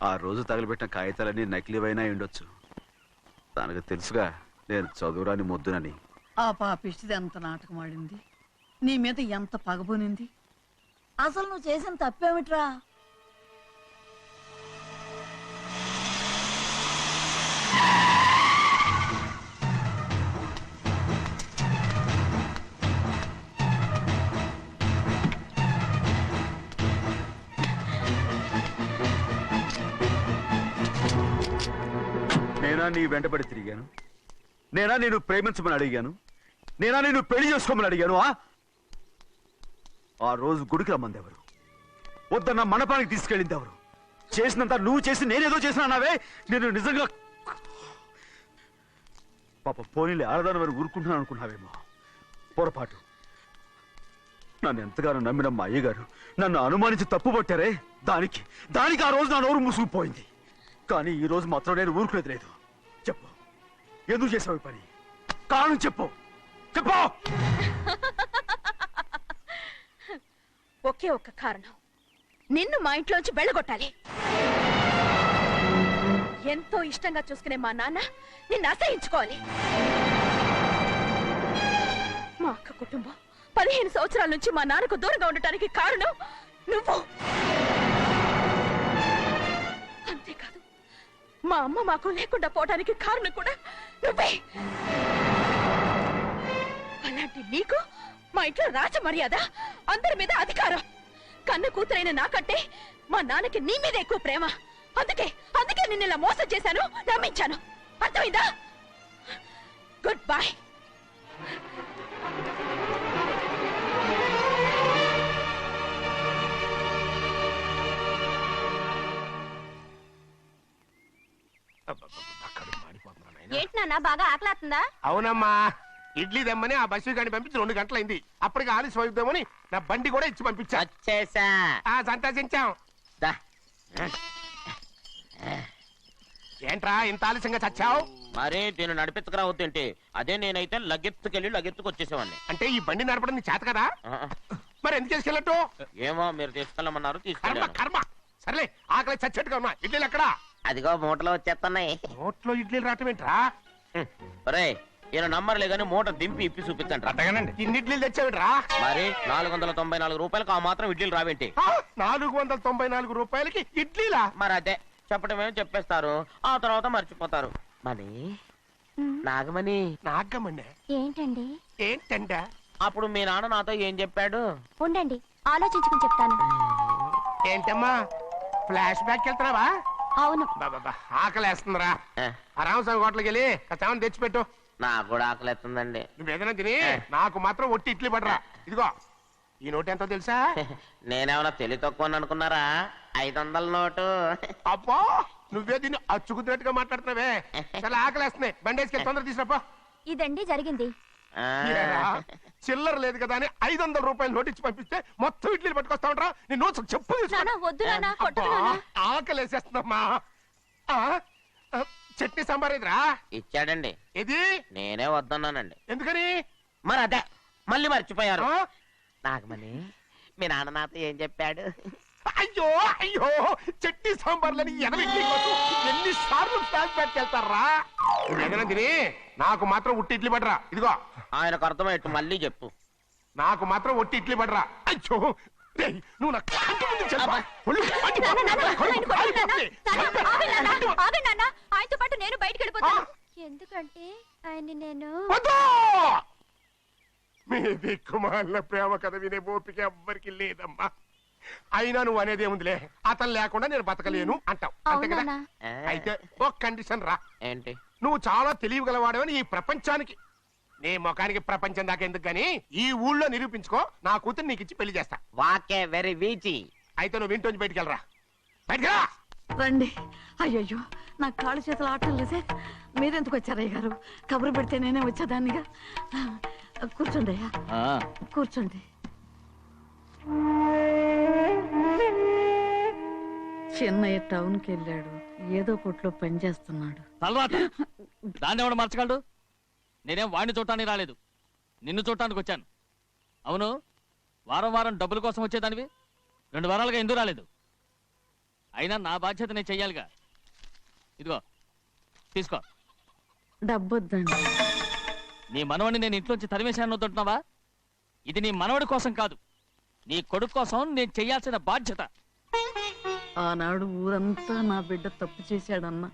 ఆ రోజు తగలబెట్టిన కాగితాలన్నీ నకిలీవైనా ఉండొచ్చు. తనకు తెలుసుగా నేను చదువురాని మొద్దునని. ఆ పాపిష్టిది ఎంత నాటకం ఆడింది, నీ మీద ఎంత పగబోనింది. అసలు నువ్వు చేసిన తప్పేమిట్రా? నేనా నీ వెంటబడి తిరిగాను? నేనా నేను ప్రేమించమని అడిగాను? నేనా నేను పెళ్లి చేసుకోమని అడిగాను? ఆ రోజు గుడికి రమ్మంది ఎవరు? వద్దన్న మండపానికి తీసుకెళ్ళింది ఎవరు? చేసినంత నువ్వు చేసి నేనేదో చేసినావే. నేను నిజంగా పాప పోనీలే ఆడదాని వారు ఊరుకుంటున్నాను అనుకున్నావేమో. పొరపాటు. నన్ను ఎంతగానో నమ్మిన మా అయ్యగారు నన్ను అనుమానించి తప్పు పట్టారే, దానికి ఆ రోజు నా నోరు మూసుకుపోయింది. కానీ ఈ రోజు మాత్రం నేను ఊరుకునేది లేదు. చెప్పు, ఎందుకు చేసావు పని? కారణం చెప్పు. ఒకే ఒక్క కారణం, నిన్ను మా ఇంట్లోంచి వెళ్ళగొట్టాలి. ఎంతో ఇష్టంగా చూసుకునే మా నాన్న నిన్ను అసహించుకోవాలి. మా అక్క కుటుంబం 15 సంవత్సరాల నుంచి మా నాన్నకు దూరంగా ఉండటానికి కారణం నువ్వు. అంతేకాదు, మా అమ్మ మాకు లేకుండా పోవడానికి కారణం కూడా నువ్వే. అలాంటి నీకు మా ఇంట్లో రాజ మర్యాద, అందరి మీద అధికారం. కన్న కూతురైన నాకంటే మా నాన్నకి నీ మీద ఎక్కువ ప్రేమ. అందుకే నిన్ను ఇలా మోసం చేశాను, నమ్మించాను. అర్థమైందా? Good bye. ఏంటి నాన్న, బాగా ఆకలేస్తుందా? అవునమ్మా, ఇడ్లీ దమ్మని ఆ బస్సు గాని పంపించి 2 గంటలైంది. అప్పటికి ఆలస్యం అవుతామని నా బండి కూడా ఇచ్చి పంపించా. సంతోషించాం. ఏంట్రా ఇంత ఆలస్యంగా చచ్చావు? మరి దీన్ని నడిపెత్తుకురావద్దేంటి? అదే నేనైతే లగెత్తుకు వచ్చేసేవాడిని. అంటే ఈ బండి నడపడం నీ చేత కదా? మరి ఎందుకు తీసుకెళ్ళట్టు? ఏమో మీరు తీసుకెళ్ళమన్నారు, కర్మ తీసుకెళ్ళాను. కర్మ. సర్లే, ఆకలి చచ్చేట్టుగా ఉన్నా. ఇడ్లీలు ఎక్కడా? అదిగో మూటలో వచ్చేస్తున్నాయి. నోట్లో ఇడ్లీలు రావటం ఏంట్రా? ఒరే, ఈయన నంబర్లే గాని మూట దింపి ఇప్పి చూపించండి. అట్టగానండి. ఇన్ని ఇడ్లీలు తెచ్చావిడ్రా? మరి 494 రూపాయలకు ఆ మాత్రం ఇడ్లీలు రావేంటి? 494 రూపాయలకి ఇడ్లీలా? మరి అదే చెప్పడమేమో చెప్పేస్తారు, ఆ తర్వాత మర్చిపోతారు. మని నాగమణి. నాగమణి ఏంటండి? ఏంటంట? అప్పుడు మీ నాన్న నాతో ఏం చెప్పాడు? ఉండండి, ఆలోచించుకుని చెప్తాను. ఏంటమ్మా, ఫ్లాష్ బ్యాక్ వెళ్తున్నావా? అవును. బాబా ఆకలేస్తుందిరా. ఆ రామస్వామి హోటల్కి వెళ్ళి కాస్త తెచ్చిపెట్టు. నాకు కూడా ఆకలిస్తుందండి. నువ్వేదైనా తిని నాకు మాత్రం ఒట్టి ఇడ్లీ పడరా. ఇదిగో ఈ నోటు ఎంతో తెలుసా? నేనేమన్నా తెలివి తక్కువ అనుకున్నారా? 500 నోటు. అబ్బో, నువ్వే దీన్ని అచ్చుకుతున్నట్టుగా మాట్లాడుతున్నావే. చాలా ఆకలేస్తున్నాయి, బండేసుకెళ్ళి తొందర తీసినప్పా. ఇదండి జరిగింది. చిల్లర లేదు కదా అని 500 రూపాయలు నోటు ఇచ్చి పంపిస్తే మొత్తం ఇడ్లీలు పట్టుకొస్తా ఉంటా. నీ నోట్స్ చెప్పు. వద్దు నాన్న, కొట్టకు నాన్న. ఆకలేసేస్తుందమ్మా. చట్నీ సాంబార్ ఇదిరా? ఇచ్చాడండి. ఇది నేనే వద్దన్నానండి. ఎందుకని? మరి అదే మళ్ళీ మర్చిపోయారు. నాగమణి, మీ నాన్న నాతో ఏం చెప్పాడు? అయ్యో అయ్యో, చట్నీ సాంబార్లని ఎన్ని సార్లు ప్యాక్ పెట్టుకెళ్తారా? ఏదైనా తిని నాకు మాత్రం ఉట్టి ఇడ్లీ పడరా. ఇదిగో ఆయనకు అర్థమయ్యట్టు మళ్ళీ చెప్పు. నాకు మాత్రం ఒట్టి ఇడ్లీ పడరా. అయ్యో, నువ్వు నా కంటి ముందు చెప్పా. ఆయనతో పాటు నేను బయటికి వెళ్ళిపోతాను. ఎందుకంటే ఆయన నేను మీ దిక్కుమాల ప్రేమ కథ వినే ఓపిక ఎవ్వరికి లేదమ్మా. అయినా నువ్వు అనేది ఏముందిలే, అతను లేకుండా నేను బతకలేను అంటావు, అంతే కదా? అయితే ఒక కండిషన్ రా. ఏంటి? నువ్వు చాలా తెలియగలవాడవని ఈ ప్రపంచానికి, నీ ముఖానికి ప్రపంచం దాకా ఎందుకు గాని ఈ ఊళ్ళో నిరూపించుకో. నా కూతురు నీకు ఇచ్చి పెళ్లి చేస్తా. వాకే వెరీ వీచి. అయితే నువ్వు ఇంటి బయటికి వెళ్ళరా. బయటకెళ్ళా. రండి. అయ్యయ్యో, నా కాళ్ళు చేతులు ఆటం లేదే. మీరెందుకు వచ్చారు అయ్య గారు? కబురు పెడితే నేనే వచ్చేదాన్నిగా. కూర్చోండి అయ్యా, కూర్చోండి. చిన్నయ్య టౌన్కి వెళ్ళాడు, ఏదో కొట్లో పని చేస్తున్నాడు. దాన్ని ఎవడు మర్చగలడు? నేనేం వాడిని చూడటానికి రాలేదు, నిన్ను చూడటానికి వచ్చాను. అవును, వారం వారం డబ్బుల కోసం వచ్చేదానివి 2 వారాలుగా ఎందుకు రాలేదు? అయినా నా బాధ్యత నేను చెయ్యాలిగా. ఇదిగో తీసుకో. డబ్బొద్దండి. నీ మనవడిని నేను ఇంట్లోంచి తరిమేశాను వద్దంటున్నావా? ఇది నీ మనవడి కోసం కాదు, నీ కొడుకు కోసం నేను చెయ్యాల్సిన బాధ్యత. ఆనాడు ఊరంతా నా బిడ్డ తప్పు చేశాడన్నా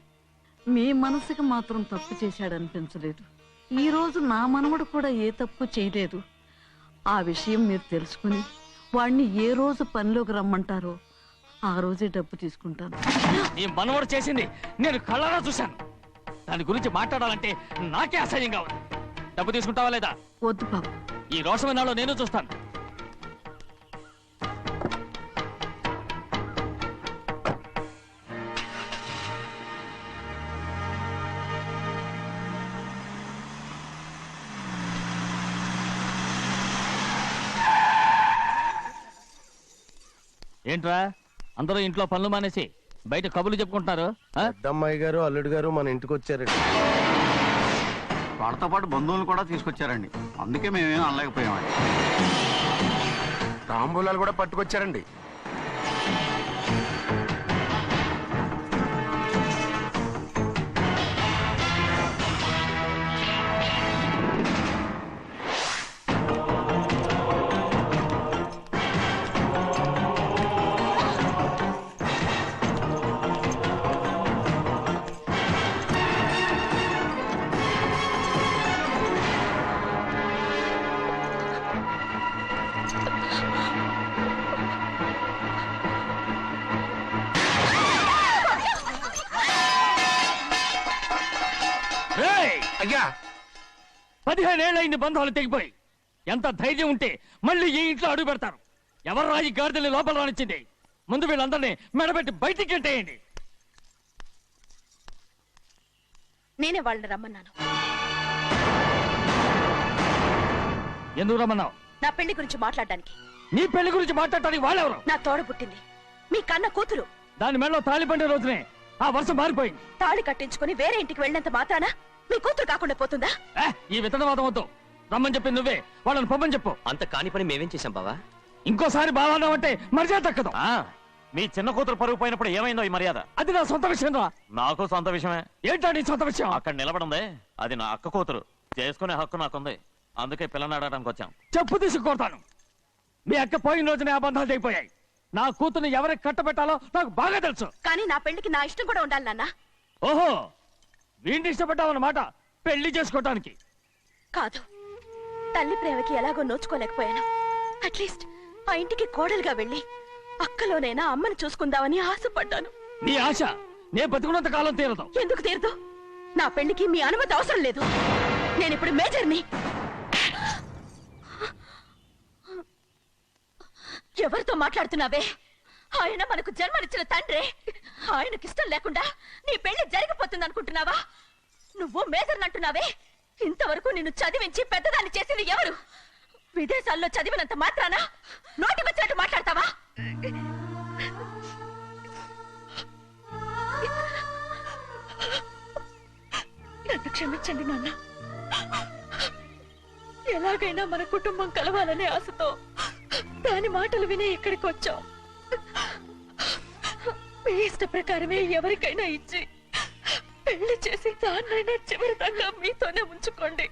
మీ మనసుకి మాత్రం తప్పు చేశాడనిపించలేదు. ఈ రోజు నా మనవడు కూడా ఏ తప్పు చేయలేదు. ఆ విషయం మీరు తెలుసుకుని వాడిని ఏ రోజు పనిలోకి రమ్మంటారో ఆ రోజే డబ్బు తీసుకుంటాను. నీ మనవడు చేసింది నేను కళ్ళారా చూశాను. దాని గురించి మాట్లాడాలంటే నాకే అసహ్యంగా ఉంది. డబ్బు తీసుకుంటావా లేదా? వద్దు బాబు. ఈ రోషమనాలో నేను చూస్తాను. ఏంట్రా అందరూ ఇంట్లో పనులు మానేసి బయట కబుర్లు చెప్పుకుంటున్నారు? పెద్దమ్మాయి గారు అల్లుడు గారు మన ఇంటికి వచ్చారండి. వాళ్ళతో పాటు బంధువులు కూడా తీసుకొచ్చారండి. అందుకే మేమేం అనలేకపోయామండి. తాంబూలాలు కూడా పట్టుకొచ్చారండి. అయ్యా 15 ఏళ్ళైంది బంధాలు తెగిపోయి. ఎంత ధైర్యం ఉంటే మళ్ళీ ఈ ఇంట్లో అడుగు పెడతారు? ఎవరు రాయి గాడిదల్ని లోపల రానిచ్చింది? ముందు వీళ్ళందరినీ మెడబెట్టి బయటికి గెట్టేయండి. నేనే వాళ్ళని రమ్మన్నాను. ఎందుకు రమ్మన్నావు? నా పెళ్లి గురించి మాట్లాడడానికి. నీ పెళ్లి గురించి మాట్లాడటానికి వాళ్ళెవరు? నా తోడ పుట్టింది మీ కన్న కూతురు. దాని మెడలో తాళి పండే రోజునే ఆ వర్షం మారిపోయింది. తాళి కట్టించుకుని వేరే ఇంటికి వెళ్ళినంత మాత్రాన మీ కూతురు కాకుండా పోతుందా? ఈ విత్తనవాదం వద్దు. రమ్మని చెప్పి నువ్వే వాళ్ళని పంపని చెప్పు. అంత కాని పని మేమేం చేశాం బావా? ఇంకోసారి బాగా అంటే మర్యాద తక్కదు. మీ చిన్న కూతురు పరుగు పోయినప్పుడు ఏమైందో ఈ మర్యాద? అది నా సొంత విషయం రా. నాకు సొంత విషయమే. ఏంటా నీ సొంత విషయం? అక్కడ నిలబడిందే అది నా అక్క కూతురు. చేసుకునే హక్కు నాకుంది. అందుకే పిల్లని అడగడానికి వచ్చాం. చెప్పు తీసుకొడతాను. మీ అక్క పోయిన రోజునే ఆ బంధాలు తెగిపోయాయి. నా కూతుర్ని ఎవరికి కట్టబెట్టాలో నాకు బాగా తెలుసు. కానీ నా పెళ్లికి నా ఇష్టం కూడా ఉండాలి నాన్న. ఓహో, వీడిని ఇష్టపడ్డావన్నమాట పెళ్లి చేసుకోవటానికి. కాదు, తల్లి ప్రేమకి ఎలాగో నోచుకోలేకపోయాను. అట్లీస్ట్ ఆ ఇంటికి కోడలుగా వెళ్ళి అక్కలోనైనా అమ్మని చూసుకుందామని ఆశపడ్డాను. నీ ఆశ నే బతుకున్నంత కాలం తీరదు. ఎందుకు తీరదు? నా పెళ్లికి మీ అనుమతి అవసరం లేదు. నేనిప్పుడు మేజర్ని. ఎవరితో మాట్లాడుతున్నావే? ఆయన మనకు జన్మనిచ్చిన తండ్రి. ఆయనకిష్టం లేకుండా నీ పెళ్లి జరిగిపోతుంది అనుకుంటున్నావా? నువ్వు మేజర్ అంటున్నావే. ఇంతవరకు నిన్ను చదివించి పెద్దదాన్ని చేసింది ఎవరు? విదేశాల్లో చదివినంత మాత్రాన నోటికొచ్చినట్టు మాట్లాడతావా? నన్ను క్షమించండి నాన్న. ఎలాగైనా మన కుటుంబం కలవాలనే ఆశతో దాని మాటలు వినే ఇక్కడికి వచ్చాం. మీ ఇష్ట ప్రకారమే ఎవరికైనా ఇచ్చి పెళ్లి చేసి దాన్నైనా చివరి దాకా మీతోనే ఉంచుకోండి.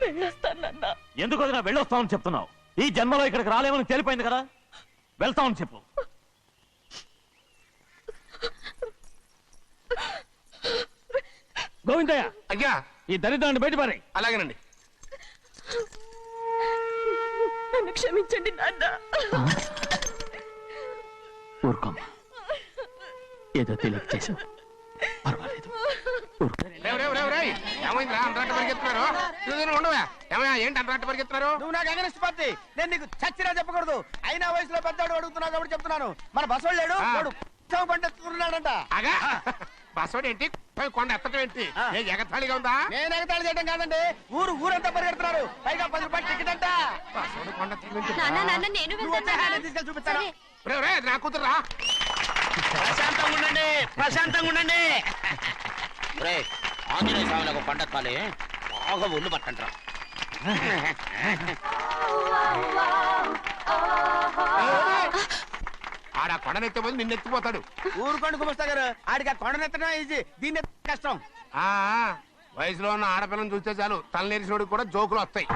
వెళ్ళొస్తానన్నా. ఎందుకు వదినా వెళ్ళొస్తామని చెప్తున్నావు? ఈ జన్మలో ఇక్కడికి రాలేమని తేలిపోయింది కదా. వెళ్తామని చెప్పు. గోవిందయ్య, అయ్యా ఈ దరిద్రాన్ని బయటపడే. అలాగేనండి. నన్ను క్షమించండి నాన్న. ఊరుకోమ్మా, ఏదో తెలియక చేసావు, పర్వాలేదు. ఏమైందిరా అంతరాట పరిగెత్తున్నారు? ఉండవా? ఏమయ్యా ఏంటి అంతరాట పరిగెత్తున్నారు? నువ్వు నాకు అగనిస్ట్ పార్టీ. నేను నీకు చచ్చినా చెప్పకూడదు. అయినా వయసులో పెద్దవాడు అడుగుతున్నావు కాబట్టి చెప్తున్నాను. మన బసవాడు లేడు, వాడు పండిస్తున్నాడంట. అగా బసోడు ఏంటి? కొండ ఎత్తడం ఏంటి? ఏ ఎగతాళిగా ఉందా? నేను ఎగతాళి చేయడం కాదండి, ఊరంతా పరిగెడుతున్నారు. పైగా 10 రూపాయలు టికెట్ అంట. బసోడు కొండ నేను తీసుకెళ్ళి చూపిస్తాను. నా కూతురా. ప్రశాంతంగా ఉండండి, ప్రశాంతంగా ఉండండి. ఆంజనేయ స్వామిలకు పండక్కాలి, బాగా ఒళ్ళు పట్టంటారా. ఆడ కొండనెత్తిపోయి నిన్నెత్తిపోతాడు. ఊరుకోండి గుమస్తా గారు, ఆడికి ఆ కొండనెత్తడం ఈజీ, దీన్ని కష్టం. ఆ వయసులో ఉన్న ఆడపిల్లని చూస్తే చాలు తలనేరిసినోడికి కూడా జోకులు వస్తాయి.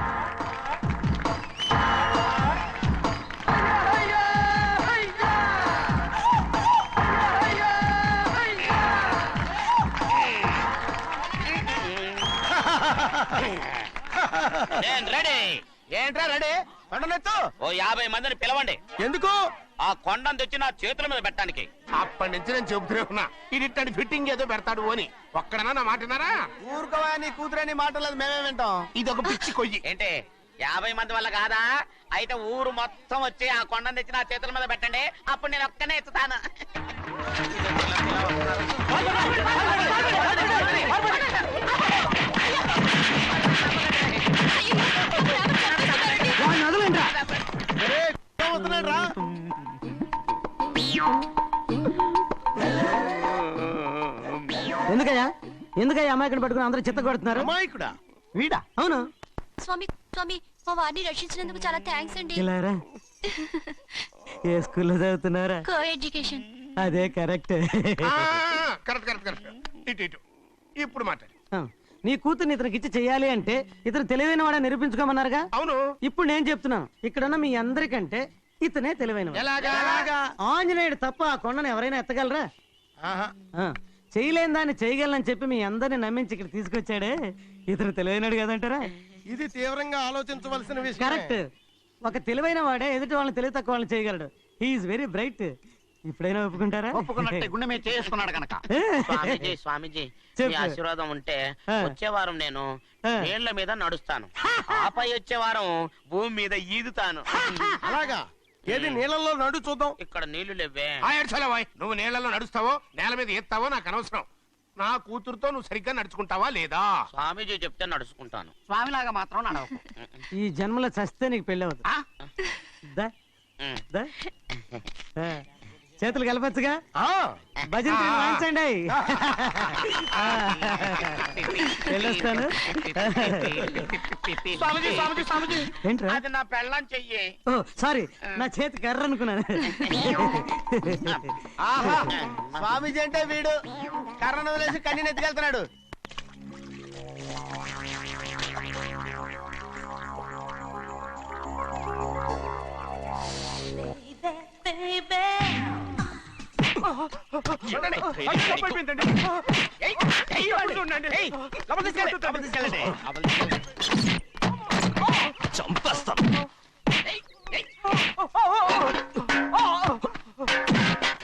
రెడీ. ఏంట్రా రెడీ? కొండనెత్తు. ఓ 50 మందిని పిలవండి. ఎందుకు? ఆ కొండను తెచ్చి నా చేతుల మీద పెట్టడానికి. అప్పటి నుంచి నేను చెబుతూనే ఉన్నా ఇది ఫిట్టింగ్ ఏదో పెడతాడు అని. ఒక్కడనా నా మాటనారా? ఊరుకోవా, నీ కూతురని మాటలేదు, మేమే వింటాం. ఇది ఒక పిచ్చి కొయ్యి. ఏంటి 50 మంది వల్ల కాదా? అయితే ఊరు మొత్తం వచ్చి ఆ కొండను తెచ్చి నా చేతుల మీద పెట్టండి, అప్పుడు నేను ఒక్కనే ఎత్తుతాను. ఎందుకయ్యా అమాయకుని పట్టుకుని అందరూ చిత్త కొడుతున్నారు? అమాయకుడా? వీడా? అవును. స్వామి స్వామి, మా వారిని రక్షించినందుకు చాలా థ్యాంక్స్ అండి. ఇలారా ఏ స్కూల్లో చదువుతున్నారా? Coeducation. అదే కరెక్ట్. Correct correct correct. ఇటు ఇటు ఇప్పుడు మాట్లాడు. నీ కూతుర్ని ఇతనికి ఇచ్చి చెయ్యాలి అంటే ఇతను తెలివైన వాడని నిరూపించుకోమన్నారుగా. అవును. ఇప్పుడు నేను చెప్తున్నాను, ఇక్కడున్న మీ అందరికంటే ఇతనే తెలివైన. ఎలాగా? ఆంజనేయుడు తప్ప ఆ కొండను ఎవరైనా ఎత్తగలరా? చేయలేని దాన్ని చేయగలనని చెప్పి మీ అందరిని నమ్మించి ఇక్కడ తీసుకొచ్చాడే, ఇతను తెలివైనడు కదంటారా? ఇది తీవ్రంగా ఆలోచించవలసిన విషయం. కరెక్ట్. ఒక తెలివైన వాడే ఎదుటి వాళ్ళని తెలివి తక్కువ వాళ్ళని చేయగలడు. He is very bright. ఇప్పుడైనా ఒప్పుకుంటారా? ఒప్పుకున్నట్టే, గుండె మీద చేసుకున్నాడు కనుక. స్వామీజీ స్వామీజీ, మీ ఆశీర్వాదం ఉంటే వచ్చే వారం నేను నీళ్ల మీద నడుస్తాను, ఆపై వచ్చే వారం భూమి మీద ఈదుతాను. అలాగా? ఏది నీళ్ళల్లో నడు చూద్దాం. ఇక్కడ నీళ్లు లేవే. నువ్వు నీళ్లలో నడుస్తావో నేల మీద ఎత్తావో నాకు అనవసరం. నా కూతురుతో నువ్వు సరిగ్గా నడుచుకుంటావా లేదా? స్వామీజీ చెప్తే నడుచుకుంటాను. స్వామిలాగా మాత్రం నడవకు. ఈ జన్మలో చస్తే నీకు పెళ్ళి అవుతుంది. చేతులు కలపచ్చుగా, భజన వాయించండి. వెళ్ళొస్తాను. ఏంట్రా? అది నా పెళ్ళం చెయ్యి. ఓ సారీ, నా చేతి కర్ర అనుకున్నాను. స్వామీజీ అంటే వీడు కర్రను వదిలేసి కన్నీని ఎత్తుకెళ్తున్నాడు.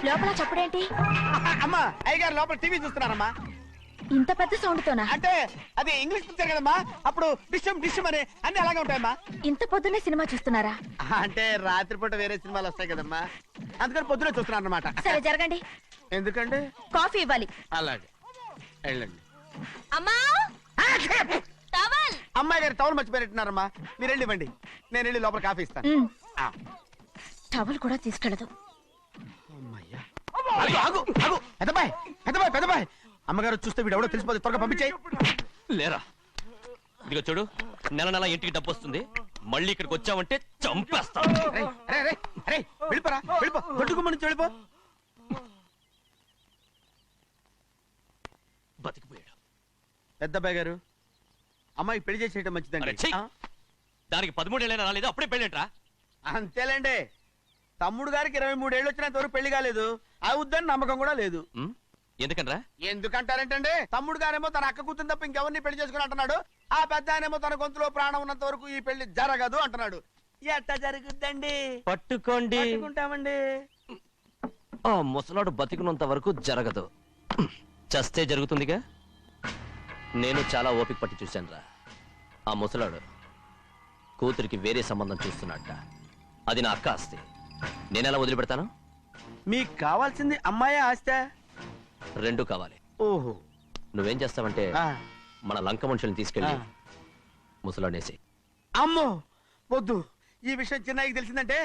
లోపల చప్పుడేంటి? అమ్మా, అయ్యగారు లోపల టీవీ చూస్తున్నారమ్మా. ఇంత పెద్ద సౌండ్ తోనా? అంటే అది ఇంగ్లీష్ పిక్చర్ కదమ్మా, అప్పుడు డిషం డిషం అని అన్ని అలాగే ఉంటాయమ్మా. ఇంత పొద్దున్నే సినిమా చూస్తున్నారా? అంటే రాత్రిపూట వేరే సినిమాలు వస్తాయి కదమ్మా, అందుకని పొద్దునే చూస్తున్నాను అనమాట. సరే జరగండి. ఎందుకంటే కాఫీ ఇవ్వాలి. అలాగే వెళ్ళండి. అమ్మా, టవల్. అమ్మాయి గారు టవల్ మర్చిపోయినట్టున్నారమ్మా, మీరు వెళ్ళి ఇవ్వండి, నేను వెళ్ళి లోపల కాఫీ ఇస్తాను. టవల్ కూడా తీసుకెళ్ళదు. పెద్దబాయ్ అమ్మగారు చూస్తే వీడు ఎవడో తెలిసిపోతే త్వరగా పంపించాయి. లేరా, ఇదిగో చూడు, నెల నెల ఇంటికి డబ్బు వస్తుంది, మళ్ళీ ఇక్కడికి వచ్చావంటే చంపేస్తా. వెళ్ళిపోరా, వెళ్ళిపో, దొడ్డుకుమ్మ నుంచి వెళ్ళిపో. బతికిపోయాడు. పెద్దబ్బాయి గారు, అమ్మాయికి పెళ్లి చేసేయటం మంచిదండి. దానికి 13 ఏళ్ళైనా రాలేదు, అప్పుడే పెళ్ళేంట్రా? అంతేలేండి, తమ్ముడు గారికి 23 ఏళ్ళు వచ్చినంత వరకు పెళ్లి కాలేదు, అవుద్దని నమ్మకం కూడా లేదు. ఎందుకనరా? ఎందుకంటారేంటండి, తమ్ముడు గారేమో తన అక్క కూతురు తప్ప ఇంకెవరిని పెళ్లి చేసుకుని అంటున్నాడు, ఆ పెద్ద ఆయనేమో తన గొంతులో ప్రాణం ఉన్నంత వరకు ఈ పెళ్లి జరగదు అంటున్నాడు. ఎట్ట జరుగుద్దండి? పట్టుకోండి. పట్టుకుంటామండి. ఆ ముసలాడు బతికినంత వరకు జరగదు, చస్తే జరుగుతుందిగా. నేను చాలా ఓపిక పట్టి చూశానురా. ఆ ముసలాడు కూతురికి వేరే సంబంధం చూస్తున్నట్ట. అది నా అక్క ఆస్తి, నేనెలా వదిలిపెడతాను? మీకు కావాల్సింది అమ్మాయి ఆస్తా? రెండు కావాలి. ఓహో. నువ్వేం చేస్తావంటే మన లంక మనుషుల్ని తీసుకెళ్ళి ముసలాడేసి. అమ్మో వద్దు, ఈ విషయం చిన్నయ్యకి తెలిసిందంటే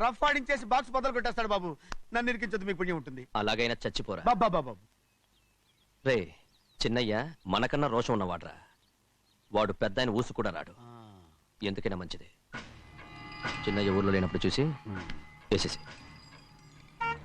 రఫ్ ఆడించేసి బాక్స్ బదులు కొట్టేస్తాడు బాబు. నన్ను ఇరికించొద్దు, మీకు పుణ్యం ఉంటుంది. అలాగైనా చచ్చిపోరా. బాబా రే, చిన్నయ్య మనకన్నా రోషం ఉన్నవాడ్రా. వాడు పెద్ద ఆయన ఊసు కూడా రాడు. ఎందుకైనా మంచిది చిన్నయ్య ఊర్లో లేనప్పుడు చూసి వేసేసి.